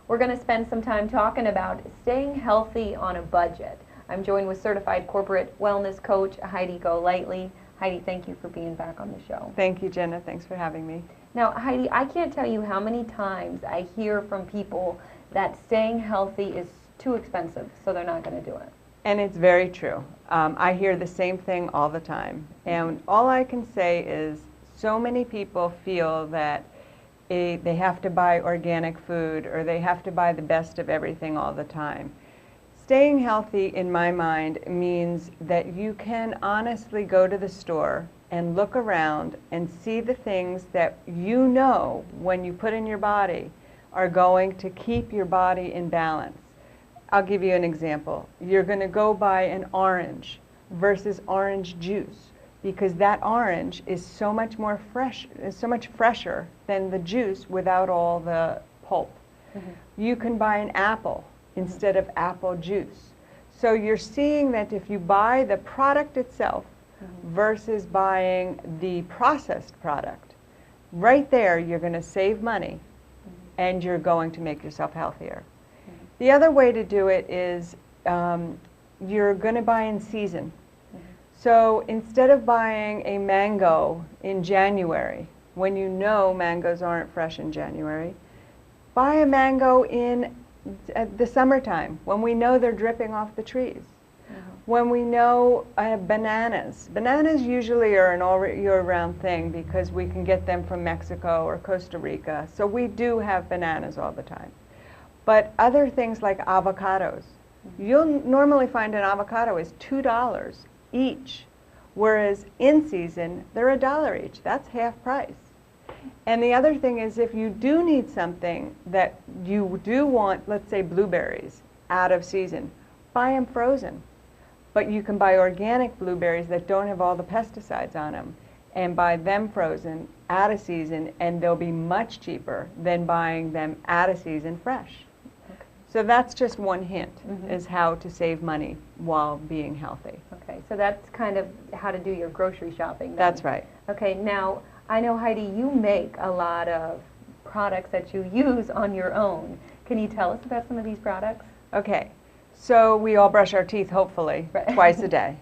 We're going to spend some time talking about staying healthy on a budget. I'm joined with certified corporate wellness coach Heidi Golightly. Heidi, thank you for being back on the show. Thank you, Jenna. Thanks for having me. Now, Heidi, I can't tell you how many times I hear from people that staying healthy is too expensive, so they're not going to do it. And it's very true. I hear the same thing all the time. And all I can say is so many people feel that they have to buy organic food or they have to buy the best of everything all the time. Staying healthy, in my mind, means that you can honestly go to the store and look around and see the things that you know when you put in your body are going to keep your body in balance. I'll give you an example. You're going to go buy an orange versus orange juice because that orange is so much more fresh, is so much fresher than the juice without all the pulp. Mm-hmm. You can buy an apple instead of apple juice. So you're seeing that if you buy the product itself versus buying the processed product, right there you're going to save money and you're going to make yourself healthier. The other way to do it is you're going to buy in season. So instead of buying a mango in January, when you know mangoes aren't fresh in January, buy a mango in the summertime when we know they're dripping off the trees. When we know bananas. Bananas usually are an all-year-round thing because we can get them from Mexico or Costa Rica. So we do have bananas all the time. But other things like avocados, you'll normally find an avocado is $2 each, whereas in season they're $1 each. That's half price. And the other thing is if you do need something that you do want, let's say blueberries, out of season, buy them frozen. But you can buy organic blueberries that don't have all the pesticides on them and buy them frozen out of season, and they'll be much cheaper than buying them out of season fresh. Okay. So that's just one hint, is how to save money while being healthy. Okay, so that's kind of how to do your grocery shopping then. That's right. Okay, now I know, Heidi, you make a lot of products that you use on your own. Can you tell us about some of these products? Okay. So we all brush our teeth, hopefully, twice a day.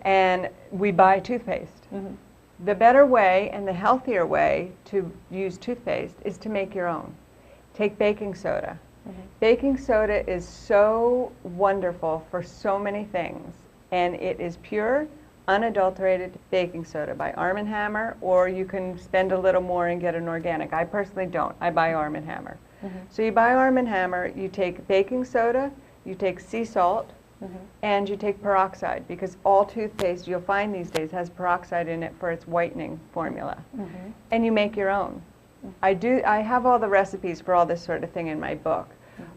And we buy toothpaste. The better way and the healthier way to use toothpaste is to make your own. Take baking soda. Baking soda is so wonderful for so many things. And it is pure, unadulterated baking soda by Arm & Hammer, or you can spend a little more and get an organic. I personally don't. I buy Arm & Hammer. So you buy Arm & Hammer, you take baking soda, you take sea salt, and you take peroxide, because all toothpaste you'll find these days has peroxide in it for its whitening formula. And you make your own. I have all the recipes for all this sort of thing in my book.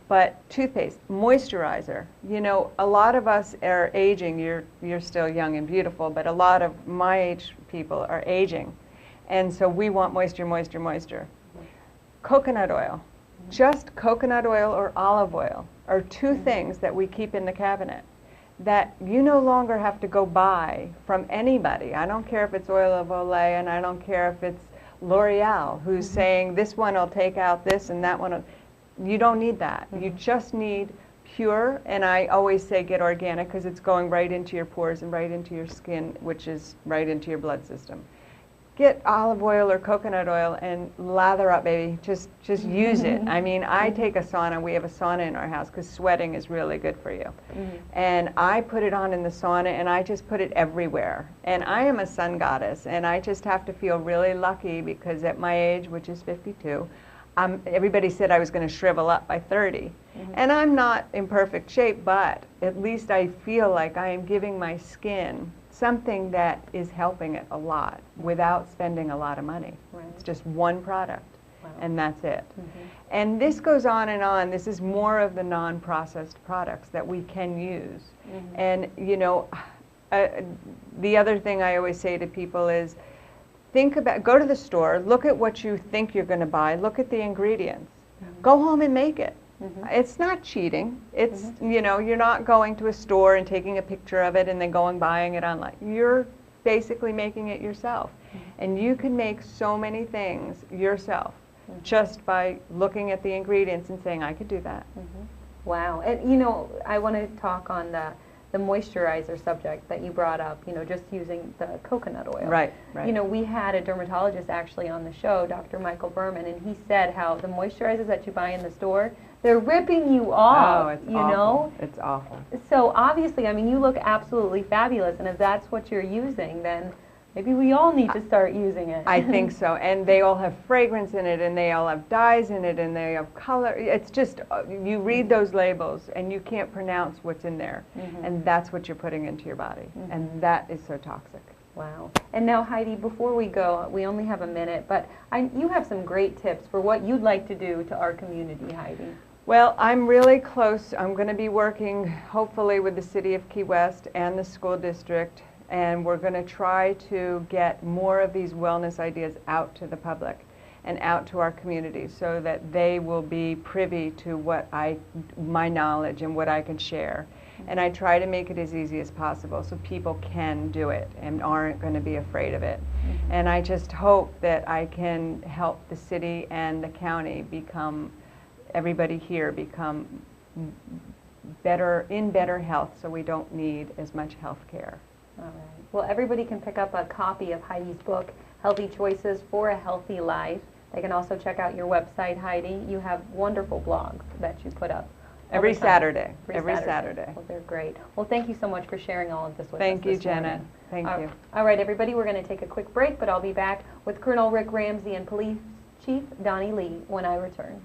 But toothpaste, moisturizer, you know, a lot of us are aging. You're still young and beautiful, but a lot of my age people are aging. And so we want moisture, moisture, moisture. Coconut oil. Just coconut oil or olive oil are two things that we keep in the cabinet that you no longer have to go buy from anybody. I don't care if it's Oil of Olay, and I don't care if it's L'Oreal who's saying this one will take out this and that one will. You don't need that. You just need pure, and I always say get organic because it's going right into your pores and right into your skin, which is right into your blood system. Get olive oil or coconut oil and lather up, baby. Just use it. I mean, I take a sauna. We have a sauna in our house because sweating is really good for you. And I put it on in the sauna, and I just put it everywhere. And I am a sun goddess, and I just have to feel really lucky because at my age, which is 52, everybody said I was going to shrivel up by 30. And I'm not in perfect shape, but at least I feel like I am giving my skin something that is helping it a lot without spending a lot of money. It's just one product, and that's it. And this goes on and on. This is more of the non-processed products that we can use. And, you know, the other thing I always say to people is, go to the store, look at what you think you're going to buy, look at the ingredients, go home and make it. It's not cheating. It's, you know, you're not going to a store and taking a picture of it and then going buying it online. You're basically making it yourself. And you can make so many things yourself just by looking at the ingredients and saying, I could do that. Wow. And you know, I want to talk on the moisturizer subject that you brought up, you know, just using the coconut oil. Right, right. You know, we had a dermatologist actually on the show, Dr. Michael Berman, and he said how the moisturizers that you buy in the store, they're ripping you off, Oh, it's you awful. know? It's awful. So obviously, I mean, you look absolutely fabulous, and if that's what you're using, then maybe we all need to start using it. I think so. And they all have fragrance in it, and they all have dyes in it, and they have color. It's just, you read those labels, and you can't pronounce what's in there. And that's what you're putting into your body. And that is so toxic. Wow. And now, Heidi, before we go, we only have a minute, but you have some great tips for what you'd like to do to our community, Heidi. Well, I'm really close. I'm going to be working, hopefully, with the City of Key West and the school district, and we're going to try to get more of these wellness ideas out to the public and out to our community so that they will be privy to my knowledge and what I can share. And I try to make it as easy as possible so people can do it and aren't going to be afraid of it. And I just hope that I can help the city and the county everybody here become in better health so we don't need as much health care. All right. Well, everybody can pick up a copy of Heidi's book, Healthy Choices for a Healthy Life. They can also check out your website, Heidi. You have wonderful blogs that you put up. Every Saturday. Every Saturday. Well, they're great. Well, thank you so much for sharing all of this with us Thank you, this Janet. morning. Thank you. All right, everybody, we're going to take a quick break, but I'll be back with Colonel Rick Ramsey and Police Chief Donnie Lee when I return.